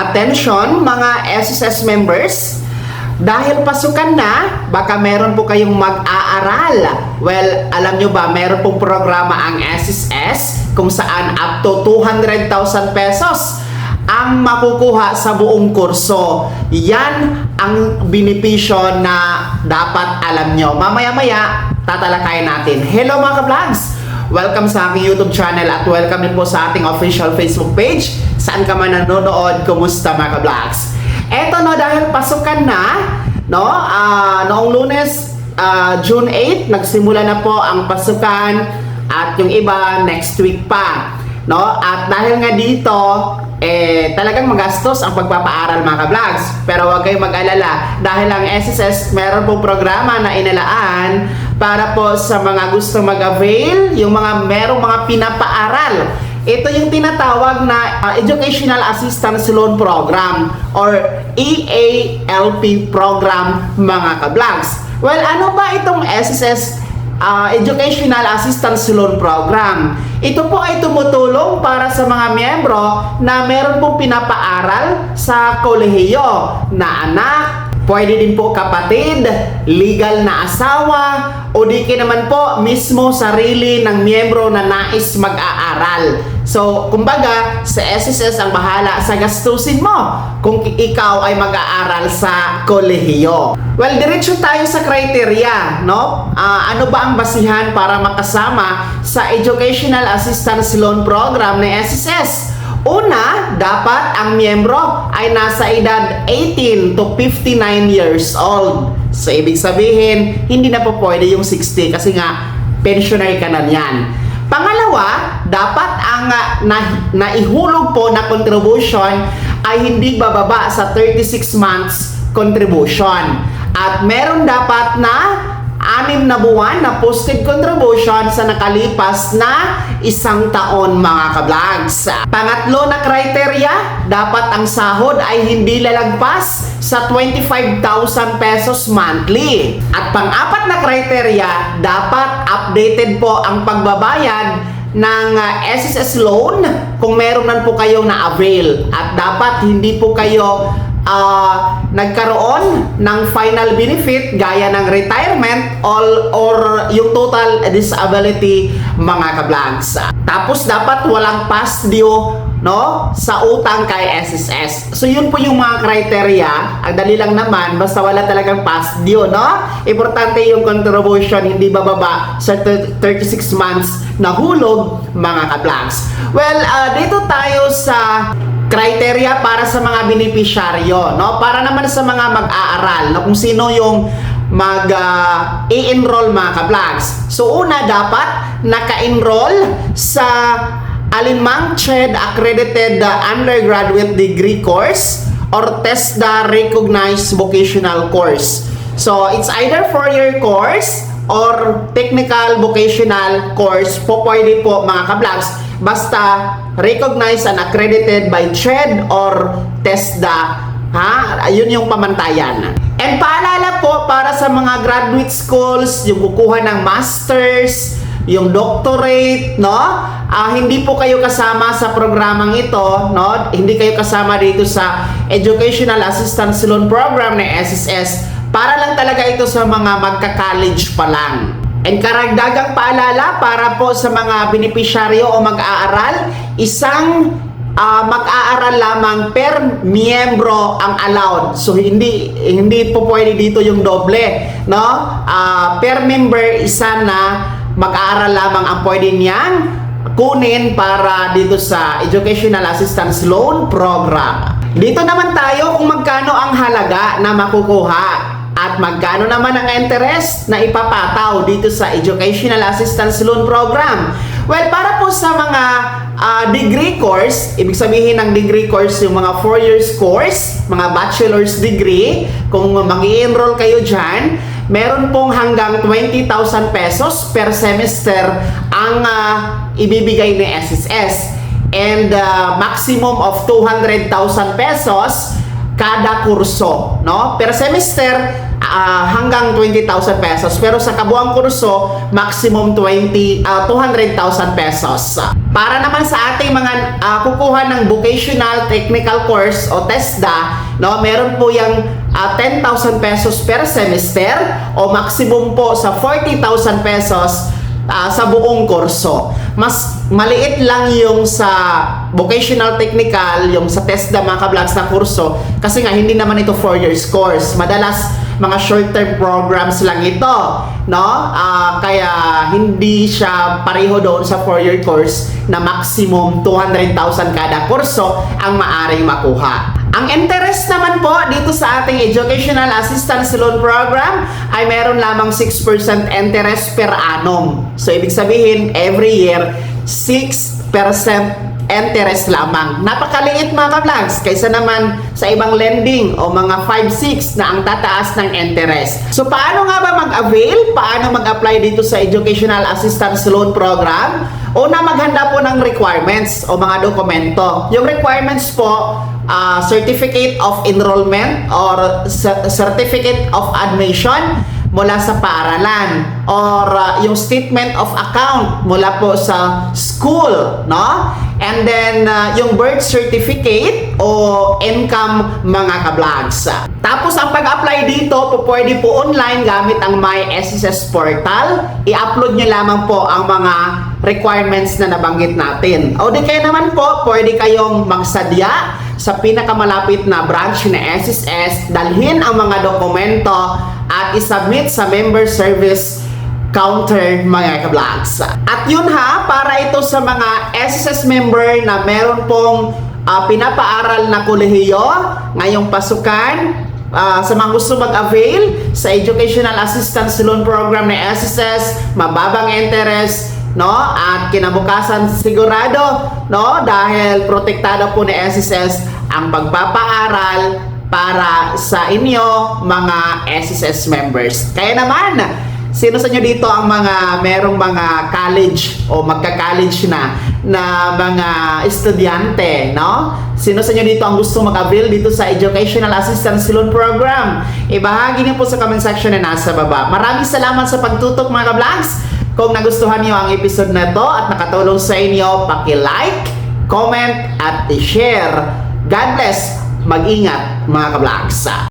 Attention mga SSS members, dahil pasukan na, baka meron po kayong mag-aaral. Well, alam nyo ba, meron pong programa ang SSS kung saan up to 200,000 pesos ang makukuha sa buong kurso. Yan ang benepisyo na dapat alam nyo. Mamaya-maya, tatalakayin natin. Hello mga ka-vlogs! Welcome sa aking YouTube channel at welcome din po sa ating official Facebook page. Saan ka man nanonood, kumusta mga ka-vlogs? Eto no, dahil pasukan na, no, noong Lunes, June 8, nagsimula na po ang pasukan at yung iba next week pa. No? At dahil nga dito, talagang magastos ang pagpapaaral mga ka-vlogs. Pero huwag kayong mag-alala dahil ang SSS meron pong programa na inalaan para po sa mga gusto mag-avail, yung mga merong mga pinapaaral. Ito yung tinatawag na Educational Assistance Loan Program or EALP program mga ka-vlogs. Well, ano ba itong SSS Educational Assistance Loan Program? Ito po ay tumutulong para sa mga miyembro na meron pong pinapaaral sa kolehiyo na anak, pwede din po kapatid, legal na asawa, o di ki naman po mismo sarili ng miyembro na nais mag-aaral. So, kumbaga, sa SSS ang bahala sa gastusin mo kung ikaw ay mag-aaral sa kolehiyo. Well, diretso tayo sa criteria, no? Ano ba ang basihan para makasama sa Educational Assistance Loan Program ng SSS? Una, dapat ang miyembro ay nasa edad 18 to 59 years old. So, ibig sabihin, hindi na po pwede yung 60 kasi nga, pensionary ka na yan. Pangalawa, dapat ang naihulog po na contribution ay hindi bababa sa 36 months contribution. At meron dapat na 6 na buwan na posted contribution sa nakalipas na 1 taon mga ka-vlogs. Pangatlo na criteria, dapat ang sahod ay hindi lalagpas sa 25,000 pesos monthly. At pang-apat na criteria, dapat updated po ang pagbabayad ng SSS loan kung meron man po kayong na-avail. At dapat hindi po kayo nagkaroon ng final benefit gaya ng retirement or yung total disability mga ka-vlogs. Tapos dapat walang past due, no, sa utang kay SSS. So yun po yung mga criteria. Ang dali lang naman, basta wala talagang past due, no? Importante yung contribution hindi bababa sa 36 months na hulog mga ka-vlogs. Well, dito tayo sa criteria para sa mga beneficiaryo, no? Para naman sa mga mag-aaral, no? Kung sino yung i-enroll mga ka-vlogs. So una, dapat naka-enroll sa alinmang CHED accredited undergraduate degree course or TESDA recognized vocational course. So it's either 4-year course or technical vocational course po pwede po mga ka-vlogs. Basta recognized and accredited by CHED or TESDA. Ayun yung pamantayan. And paalala po para sa mga graduate schools, yung kukuha ng masters, yung doctorate, no? Hindi po kayo kasama sa programang ito, no? Hindi kayo kasama dito sa Educational Assistance Loan Program ng SSS. Para lang talaga ito sa mga magka-college pa lang. And karagdagang paalala para po sa mga beneficiaryo o mag-aaral, isang mag-aaral lamang per miyembro ang allowed. So hindi po pwede dito yung doble, no? Per member isa na mag-aaral lamang ang pwede niyang kunin para dito sa Educational Assistance Loan Program. Dito naman tayo kung magkano ang halaga na makukuha at magkano naman ang interest na ipapataw dito sa Educational Assistance Loan Program. Well, para po sa mga degree course, ibig sabihin ng degree course yung mga 4 years course, mga bachelor's degree, kung mag-i-enroll kayo dyan, meron pong hanggang 20,000 pesos per semester ang ibibigay ni SSS. And maximum of 200,000 pesos kada kurso, no? Per semester, hanggang 20,000 pesos. Pero sa kabuang kurso, maximum 200,000 pesos. Para naman sa ating mga kukuha ng vocational technical course o TESDA, no, meron po yung 10,000 pesos per semester o maximum po sa 40,000 pesos sa buong kurso. Mas maliit lang yung sa vocational technical, yung sa TESDA mga ka-vlogs na kurso kasi nga hindi naman ito 4 years course. Madalas mga short-term programs lang ito, no? Kaya hindi siya pareho doon sa 4-year course na maximum 200,000 kada kurso ang maaring makuha. Ang interest naman po dito sa ating Educational Assistance Loan Program ay meron lamang 6% interest per annum. So, ibig sabihin, every year, 6% interest lamang. Napakaliit mga ka-vlogs kaysa naman sa ibang lending o mga 5-6 na ang tataas ng interest. So, paano nga ba mag-avail? Paano mag-apply dito sa Educational Assistance Loan Program? Una, maghanda po ng requirements o mga dokumento. Yung requirements po, Certificate of Enrollment or Certificate of Admission mula sa paaralan or yung statement of account mula po sa school, no? And then yung birth certificate o income mga ka-vlogs. Tapos ang pag-apply dito po pwede po online gamit ang My SSS portal. I-upload nyo lamang po ang mga requirements na nabanggit natin. O di kaya naman po pwede kayong magsadya sa pinakamalapit na branch na SSS, dalhin ang mga dokumento at isubmit sa member service counter mga ka-vlogs. At yun ha, para ito sa mga SSS member na meron pong pinapaaral na kolehiyo ngayong pasukan, sa mga gusto mag-avail sa Educational Assistance Loan Program ng SSS, mababang interest, no? At kinabukasan sigurado, no? Dahil protektado po ni SSS ang pagpapaaral para sa inyo mga SSS members. Kaya naman, sino sa inyo dito ang mga merong mga college o magka-college na mga estudyante, no? Sino sa inyo dito ang gusto mag-avail dito sa Educational Assistance Loan Program? Ibahagi niyo po sa comment section na nasa baba. Maraming salamat sa pagtutok mga ka-vlogs. Kung nagustuhan niyo ang episode na to at nakatulong sa inyo, paki-like, comment at i-share. God bless. Mag-ingat mga ka-vlogs.